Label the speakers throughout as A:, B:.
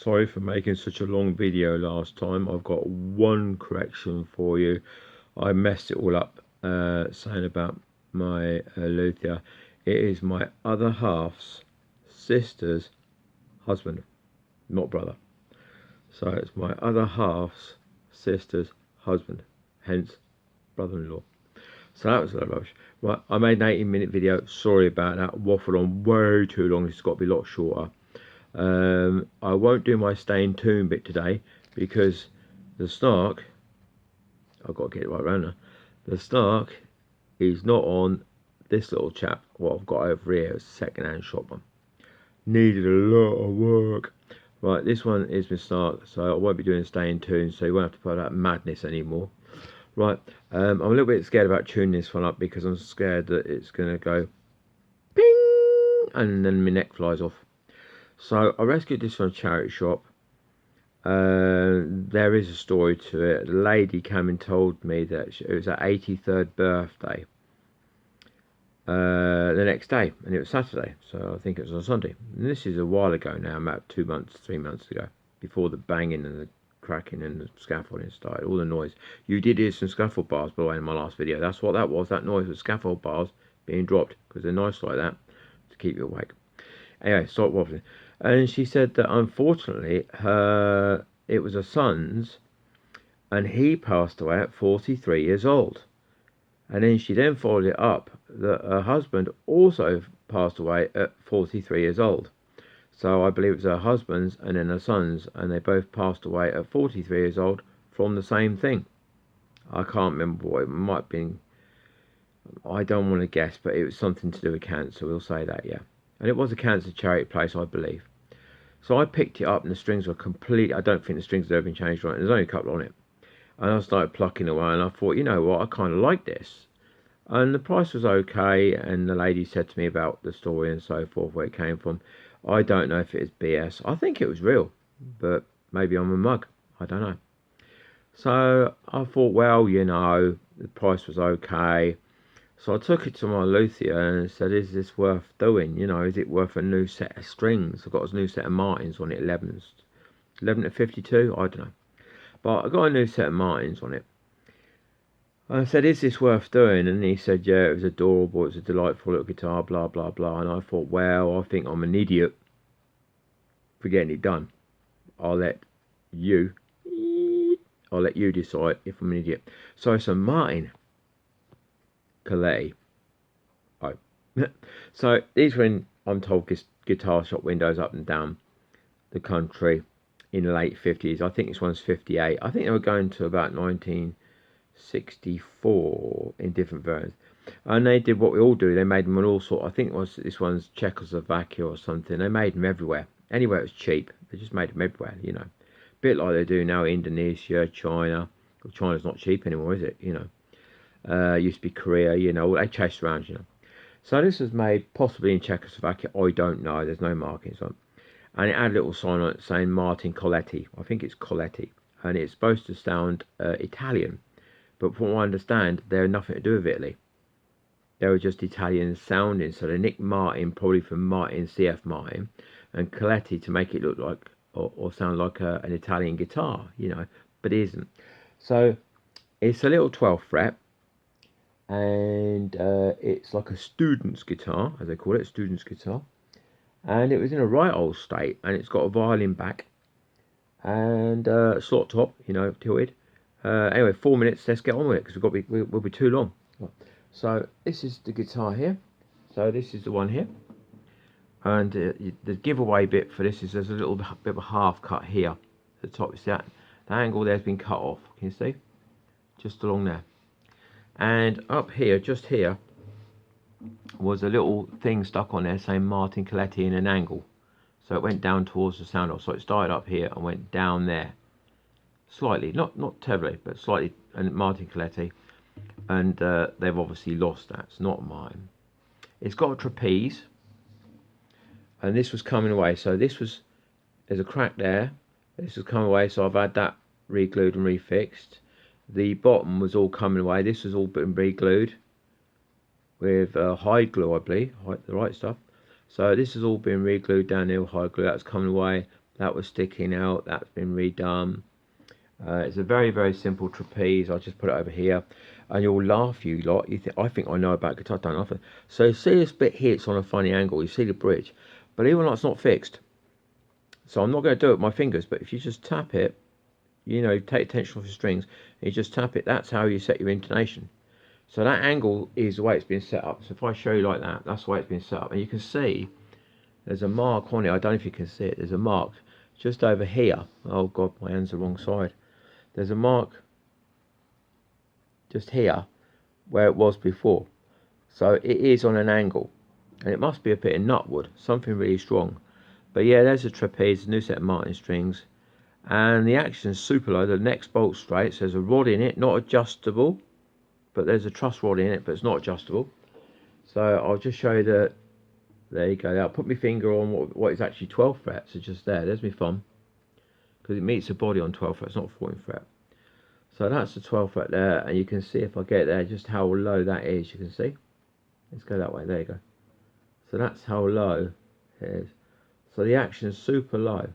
A: Sorry for making such a long video last time. I've got one correction for you. I messed it all up saying about my luthier. It is my other half's sister's husband, not brother. So it's my other half's sister's husband, hence brother-in-law. So that was a lot of rubbish. Right, I made an 18-minute video. Sorry about that. Waffled on way too long. It's got to be a lot shorter. I won't do my stay in tune bit today because the snark, I've got to get it right around now, the snark is not on this little chap, what I've got over here, is a second-hand shop one. Needed a lot of work. Right, this one is my snark, so I won't be doing stay in tune, so you won't have to put that madness anymore. Right, I'm a little bit scared about tuning this one up because I'm scared that it's going to go ping and then my neck flies off. So I rescued this from a charity shop. There is a story to it. The lady came and told me that it was her 83rd birthday the next day, and it was Saturday, so I think it was on Sunday. And this is a while ago now, about 2 months, 3 months ago, before the banging and the cracking and the scaffolding started, all the noise. You did hear some scaffold bars, by the way, in my last video. That's what that was. That noise was scaffold bars being dropped, because they're nice like that to keep you awake. Anyway, stop waffling. And she said that unfortunately it was her son's, and he passed away at 43 years old. And then she then followed it up that her husband also passed away at 43 years old. So I believe it was her husband's and then her son's, and they both passed away at 43 years old from the same thing. I can't remember what it might have been. I don't want to guess, but it was something to do with cancer. We'll say that, yeah. And it was a cancer charity place, I believe. So I picked it up and the strings were complete. I don't think the strings have ever been changed right. There's only a couple on it. And I started plucking away and I thought, you know what, I kind of like this. And the price was okay. And the lady said to me about the story and so forth, where it came from. I don't know if it is BS. I think it was real, but maybe I'm a mug. I don't know. So I thought, well, you know, the price was okay. So I took it to my luthier and said, is this worth doing? You know, is it worth a new set of strings? I've got a new set of Martins on it, 11 to 52, I don't know. But I got a new set of Martins on it. I said, is this worth doing? And he said, yeah, it was adorable, it was a delightful little guitar, blah, blah, blah. And I thought, well, I think I'm an idiot for getting it done. I'll let you decide if I'm an idiot. So it's a Martin Coletti. Oh. So these were in, I'm told, guitar shop windows up and down the country in the late 50s. I think this one's 58. I think they were going to about 1964 in different versions. And they did what we all do. They made them on all sorts. I think it was, this one's Czechoslovakia or something. They made them everywhere. Anywhere it was cheap. They just made them everywhere, you know. A bit like they do now, Indonesia, China. Well, China's not cheap anymore, is it? You know. Used to be Korea, you know, they chased around, you know. So this was made possibly in Czechoslovakia, I don't know, there's no markings on it. And it had a little sign on it saying Martin Coletti. I think it's Coletti. And it's supposed to sound Italian. But from what I understand, they had nothing to do with Italy. They were just Italian sounding. So they nicked Martin, probably from Martin, CF Martin, and Coletti to make it look like, or sound like an Italian guitar, you know, but it isn't. So it's a little 12th fret. And it's like a student's guitar, as they call it, student's guitar. And it was in a right old state, and it's got a violin back and slot top, you know, tilted. Anyway, 4 minutes. Let's get on with it because we'll be too long. So this is the guitar here. So this is the one here, and the giveaway bit for this is there's a little bit of a half cut here. At the top, is that the angle there's been cut off. Can you see? Just along there. And up here, just here, was a little thing stuck on there saying Martin Coletti in an angle. So it went down towards the sound off. So it started up here and went down there. Slightly, not terribly, but slightly, and Martin Coletti. And they've obviously lost that. It's not mine. It's got a trapeze. And this was coming away. So this was, there's a crack there. This was coming away, so I've had that re-glued and refixed. The bottom was all coming away. This was all been re-glued with hide glue, I believe, the right stuff. So this has all been re-glued down there with hide glue. That's coming away. that was sticking out. That's been redone. It's a very, very simple trapeze. I'll just put it over here, and you'll laugh, you lot. You think I think I know about guitar, don't often. So see this bit here, it's on a funny angle. You see the bridge, but even though it's not fixed, so I'm not going to do it with my fingers. But if you just tap it, you know, take tension off the strings, and you just tap it. That's how you set your intonation. So that angle is the way it's been set up. So if I show you like that, that's the way it's been set up, and you can see there's a mark on it. I don't know if you can see it. There's a mark just over here. Oh God, my hand's the wrong side. There's a mark just here where it was before. So it is on an angle, and it must be a bit of nutwood, something really strong. But yeah, there's a trapeze, a new set of Martin strings, and the action's super low. The neck's bolt straight, so there's a rod in it, not adjustable, but there's a truss rod in it, but it's not adjustable. So I'll just show you that. There you go. I'll put my finger on what is actually 12th fret, so just there. There's my thumb, because it meets the body on 12th fret, it's not 14th fret. So that's the 12th fret there, and you can see if I get there just how low that is. You can see. Let's go that way. There you go. So that's how low it is. So the action is super low.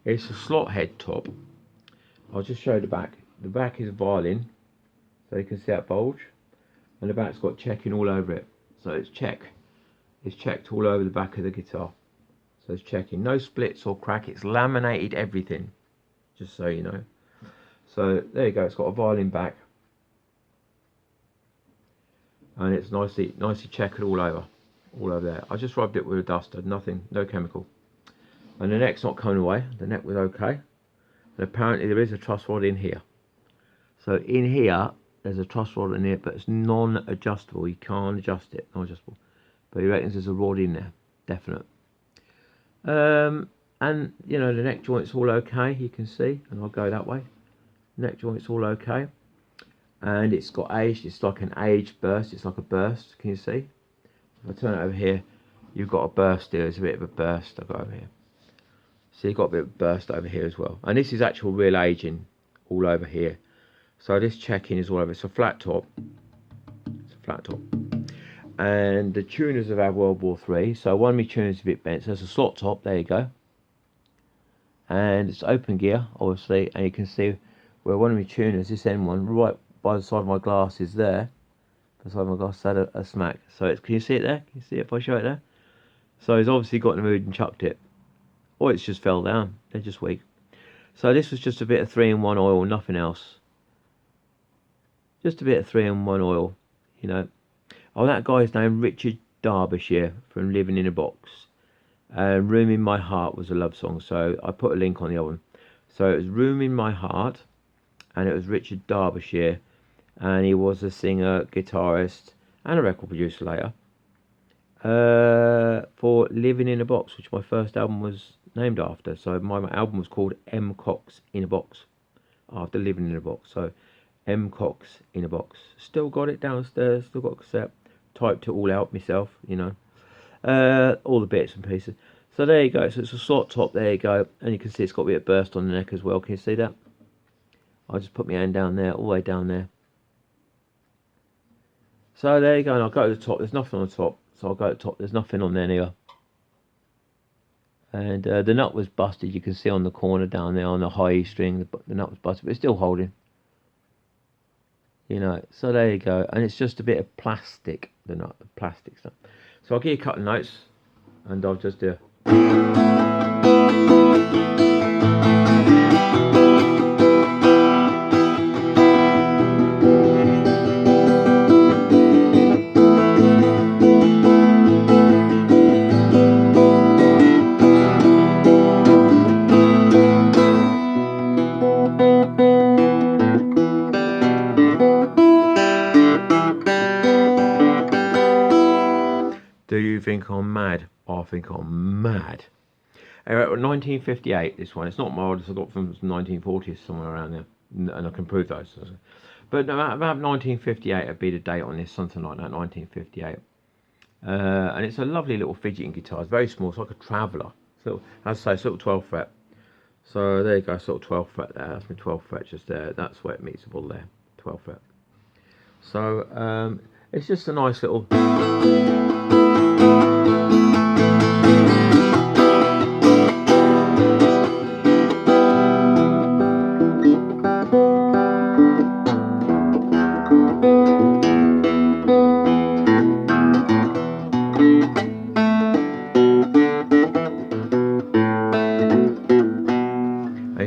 A: It's a slot head top. I'll just show you the back. The back is violin, so you can see that bulge, and the back's got checking all over it. So it's checked all over the back of the guitar. So it's checking. No splits or crack. It's laminated everything, just so you know. So there you go. It's got a violin back, and it's nicely checkered all over there. I just rubbed it with a duster. Nothing, no chemical. And the neck's not coming away. The neck was okay. And apparently there is a truss rod in here. So in here there's a truss rod in here, but it's non-adjustable. You can't adjust it. Non-adjustable. But he reckons there's a rod in there, definite. And you know, the neck joint's all okay, you can see, and I'll go that way. Neck joint's all okay, and it's got age. It's like an age burst. It's like a burst. Can you see? If I turn it over here, you've got a burst here. There's a bit of a burst. I've got over here. So you've got a bit of burst over here as well. And this is actual real aging all over here. So this checking is all over. It's a flat top. It's a flat top. And the tuners have had World War III, so one of my tuners is a bit bent. So it's a slot top, there you go. And it's open gear, obviously, and you can see where one of my tuners, this end one, right by the side of my glass is there. The side of my glass had a smack. So it's, can you see it there? Can you see it if I show it there? So he's obviously got in the mood and chucked it. Or it's just fell down, they're just weak. So this was just a bit of 3-in-1 oil, nothing else. Just a bit of 3-in-1 oil, you know. Oh, that guy's name, Richard Derbyshire, from Living in a Box. Room in My Heart was a love song, so I put a link on the album. So it was Room in My Heart, and it was Richard Derbyshire, and he was a singer, guitarist, and a record producer later, for Living in a Box, which my first album was named after. So my album was called M. Cox in a Box, after Living in a Box. So M. Cox in a Box. Still got it downstairs, still got a cassette. Typed it all out myself, you know, all the bits and pieces. So there you go. So it's a slot top, there you go, and you can see it's got a bit of burst on the neck as well. Can you see that? I'll just put my hand down there, all the way down there. So there you go, and I'll go to the top. There's nothing on the top, so I'll go to the top. There's nothing on there neither. And the nut was busted. You can see on the corner down there on the high E string, the nut was busted, but it's still holding. You know, so there you go, and it's just a bit of plastic, the nut, the plastic stuff. So I'll give you a couple of notes, and I'll just do. Do you think I'm mad? I think I'm mad. Anyway, 1958, this one. It's not my oldest. I got from 1940s, somewhere around there. And I can prove those. But about 1958 would be the date on this, something like that, 1958. And it's a lovely little fidgeting guitar. It's very small. It's like a traveller. So, as I say, it's a little 12th fret. So there you go, sort of 12th fret there. That's my 12th fret just there. That's where it meets the ball there, 12th fret. So it's just a nice little.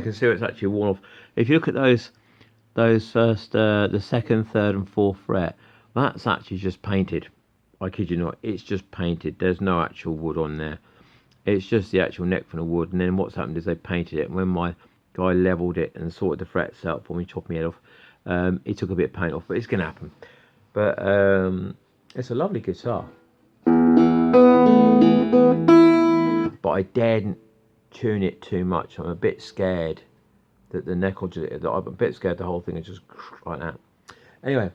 A: can see it's actually worn off. If you look at those first, the second, third, and fourth fret, that's actually just painted. I kid you not, it's just painted. There's no actual wood on there. It's just the actual neck from the wood. And then what's happened is they painted it. And when my guy leveled it and sorted the frets out for me, chopped my head off, he took a bit of paint off. But it's gonna happen. But it's a lovely guitar. But I daren't tune it too much. I'm a bit scared that the neck will just, I'm a bit scared the whole thing is just like that. Anyway.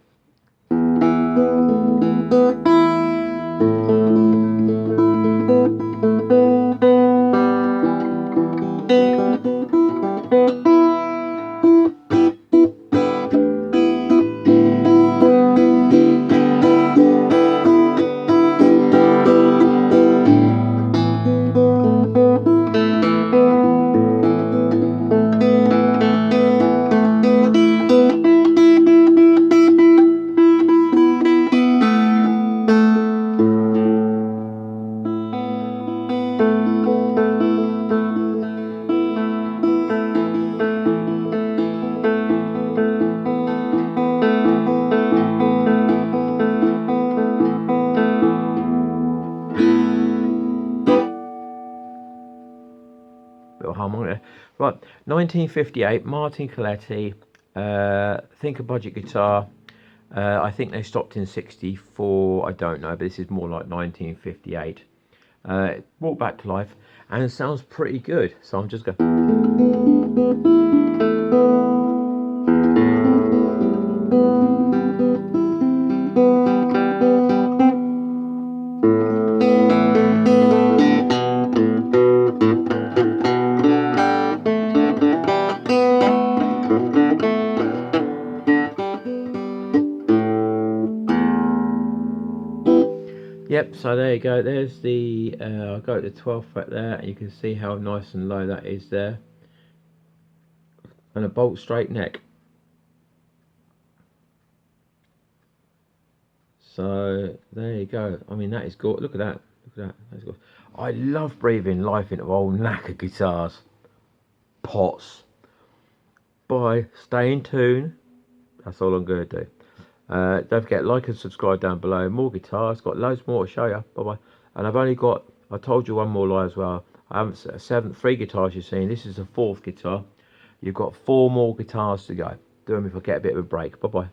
A: Little harmonica. Right, 1958, Martin Coletti, think a budget guitar. I think they stopped in 64, I don't know, but this is more like 1958. It brought back to life, and it sounds pretty good. So I'm just going. Yep, so there you go. There's the, I'll go to the 12th fret there, and you can see how nice and low that is there. And a bolt straight neck. So there you go. I mean, that is good. Look at that. Look at that. That's good. I love breathing life into old knacker guitars. Pots. Bye. Stay in tune. That's all I'm going to do. Don't forget, like and subscribe down below. More guitars, got loads more to show you. Bye bye. And I've only got, I told you one more lie as well. I haven't, three guitars you've seen. This is the fourth guitar. You've got 4 more guitars to go. Do them if I get a bit of a break. Bye bye.